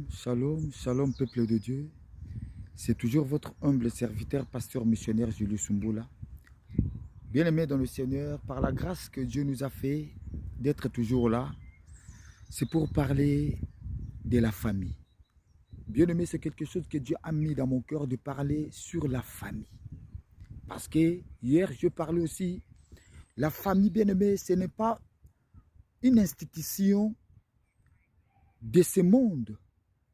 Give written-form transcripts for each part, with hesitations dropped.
Shalom, shalom peuple de Dieu. C'est toujours votre humble serviteur, pasteur missionnaire Julius Sumboula. Bien-aimé dans le Seigneur, par la grâce que Dieu nous a fait d'être toujours là, c'est pour parler de la famille. Bien-aimé, c'est quelque chose que Dieu a mis dans mon cœur de parler sur la famille. Parce que hier, je parlais aussi, la famille, bien-aimé, ce n'est pas une institution de ce monde.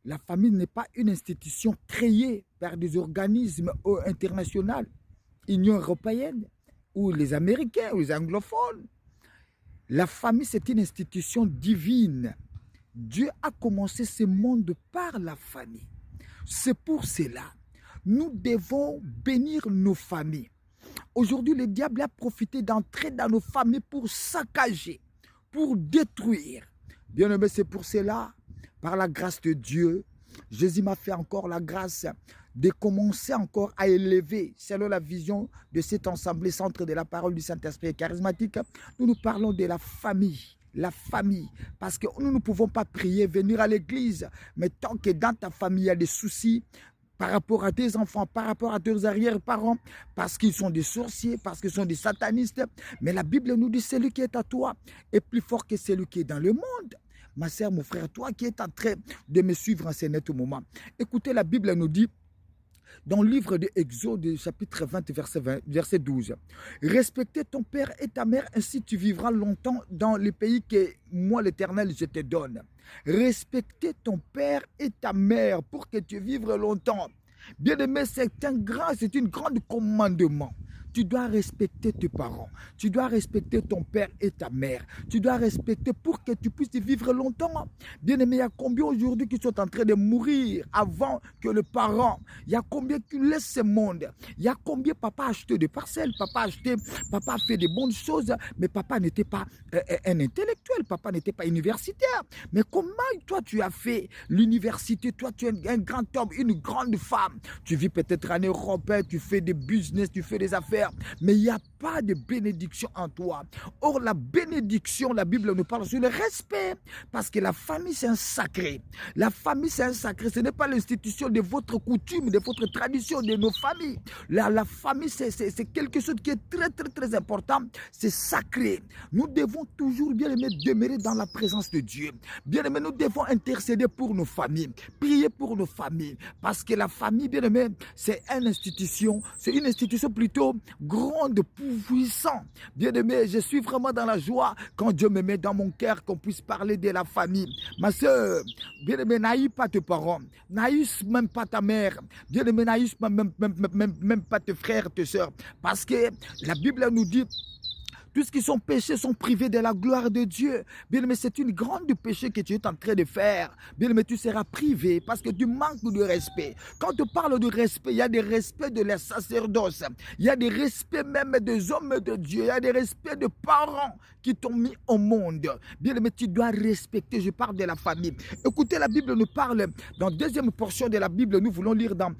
La famille n'est pas une institution créée par des organismes internationaux, Union européenne, ou les Américains, ou les anglophones. La famille, c'est une institution divine. Dieu a commencé ce monde par la famille. C'est pour cela, nous devons bénir nos familles. Aujourd'hui, le diable a profité d'entrer dans nos familles pour saccager, pour détruire. Bien aimé, c'est pour cela, par la grâce de Dieu, Jésus m'a fait encore la grâce de commencer encore à élever, selon la vision de cette assemblée centre de la parole du Saint-Esprit charismatique. Nous parlons de la famille. La famille, parce que nous ne pouvons pas prier, venir à l'église, mais tant que dans ta famille il y a des soucis, par rapport à tes enfants, par rapport à tes arrière-parents, parce qu'ils sont des sorciers, parce qu'ils sont des satanistes. Mais la Bible nous dit, celui qui est à toi est plus fort que celui qui est dans le monde. Ma sœur, mon frère, toi qui es en train de me suivre en ce net moment, écoutez, la Bible nous dit, dans le livre de Exode, chapitre 20, verset 12, « Respectez ton père et ta mère, ainsi tu vivras longtemps dans le pays que moi, l'Éternel, je te donne. » Respectez ton père et ta mère pour que tu vives longtemps. Bien-aimé, c'est une grande commandement. Tu dois respecter tes parents. Tu dois respecter ton père et ta mère. Tu dois respecter pour que tu puisses vivre longtemps. Bien-aimé, il y a combien aujourd'hui qui sont en train de mourir avant que le parent? Il y a combien qui laissent ce monde? Il y a combien papa a acheté des parcelles? Papa a fait de bonnes choses, mais papa n'était pas un intellectuel. Papa n'était pas universitaire. Mais comment toi tu as fait l'université? Toi tu es un grand homme, une grande femme. Tu vis peut-être en Europe, tu fais des business, tu fais des affaires, mais il n'y a pas de bénédiction en toi. Or, la bénédiction, la Bible nous parle sur le respect, parce que la famille, c'est un sacré. La famille, c'est un sacré. Ce n'est pas l'institution de votre coutume, de votre tradition, de nos familles. La famille, c'est quelque chose qui est très, très, très important. C'est sacré. Nous devons toujours, bien aimé, demeurer dans la présence de Dieu. Bien aimé, nous devons intercéder pour nos familles, prier pour nos familles, parce que la famille, bien aimé, c'est une institution plutôt grande, puissante. Bien aimé, je suis vraiment dans la joie quand Dieu me met dans mon cœur qu'on puisse parler de la famille. Ma soeur, bien aimé, n'haïs pas tes parents, n'haïs même pas ta mère, bien aimé, n'haïs même pas tes frères, tes soeurs, parce que la Bible nous dit, tous ceux qui sont péchés sont privés de la gloire de Dieu. Bien aimé, c'est une grande péché que tu es en train de faire. Bien aimé, tu seras privé parce que tu manques de respect. Quand tu parles de respect, il y a des respects de la sacerdoce. Il y a des respects même des hommes de Dieu. Il y a des respects de parents qui t'ont mis au monde. Bien aimé, tu dois respecter. Je parle de la famille. Écoutez, la Bible nous parle, dans la deuxième portion de la Bible, nous voulons lire dans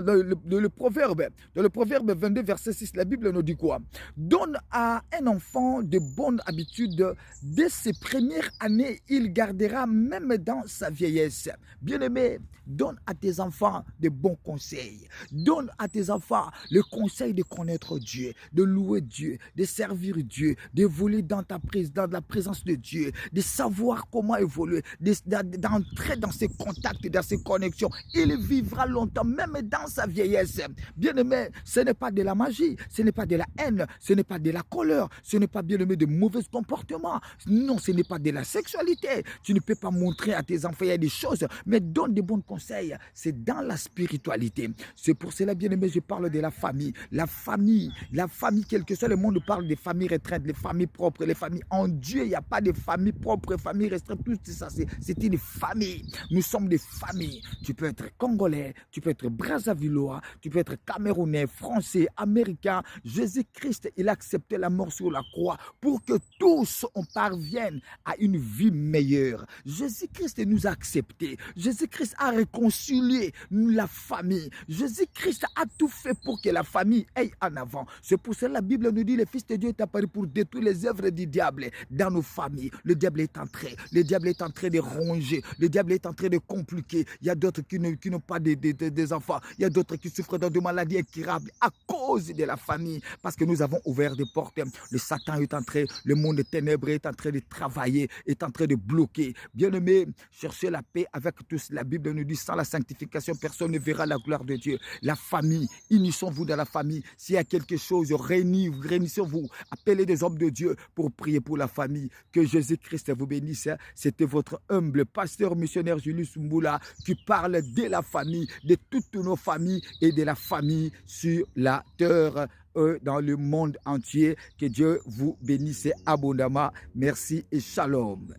le proverbe 22, verset 6, la Bible nous dit quoi? Donne à un enfant de bonnes habitudes. Dès ses premières années, il gardera même dans sa vieillesse. Bien-aimé, donne à tes enfants de bons conseils. Donne à tes enfants le conseil de connaître Dieu, de louer Dieu, de servir Dieu, d'évoluer dans la présence de Dieu, de savoir comment évoluer, d'entrer dans ses contacts, dans ses connexions. Il vivra longtemps, même dans sa vieillesse. Bien-aimé, ce n'est pas de la magie, ce n'est pas de la haine, ce n'est pas de la colère, ce n'est pas, bien-aimé, de mauvais comportements. Non, ce n'est pas de la sexualité. Tu ne peux pas montrer à tes enfants, il y a des choses, mais donne des bons conseils. C'est dans la spiritualité. C'est pour cela, bien-aimé, je parle de la famille. La famille, quel que soit le monde, parle des familles restreintes, les familles propres, les familles en Dieu. Il n'y a pas de famille propre, famille restreinte, tout ça, c'est une famille. Nous sommes des familles. Tu peux être congolais, tu peux être brésilien, Brazzavillois, tu peux être Camerounais, Français, Américain. Jésus-Christ, il a accepté la mort sur la croix pour que tous on parvienne à une vie meilleure. Jésus-Christ nous a acceptés. Jésus-Christ a réconcilié la famille. Jésus-Christ a tout fait pour que la famille aille en avant. C'est pour cela que la Bible nous dit, le Fils de Dieu est apparu pour détruire les œuvres du diable dans nos familles. Le diable est entré. Le diable est en train de ronger. Le diable est en train de compliquer. Il y a d'autres qui n'ont pas des enfants. Il y a d'autres qui souffrent de maladies incurables à cause de la famille. Parce que nous avons ouvert des portes. Le Satan est en train, le monde ténébreux est en train de travailler, est en train de bloquer. Bien-aimés, cherchez la paix avec tous. La Bible nous dit, sans la sanctification, personne ne verra la gloire de Dieu. La famille, unissons-vous dans la famille. S'il y a quelque chose, réunissez-vous. Appelez des hommes de Dieu pour prier pour la famille. Que Jésus-Christ vous bénisse. C'était votre humble pasteur missionnaire Julius Mboula qui parle de la famille, de toutes nos familles et de la famille sur la terre, dans le monde entier. Que Dieu vous bénisse abondamment. Merci et shalom.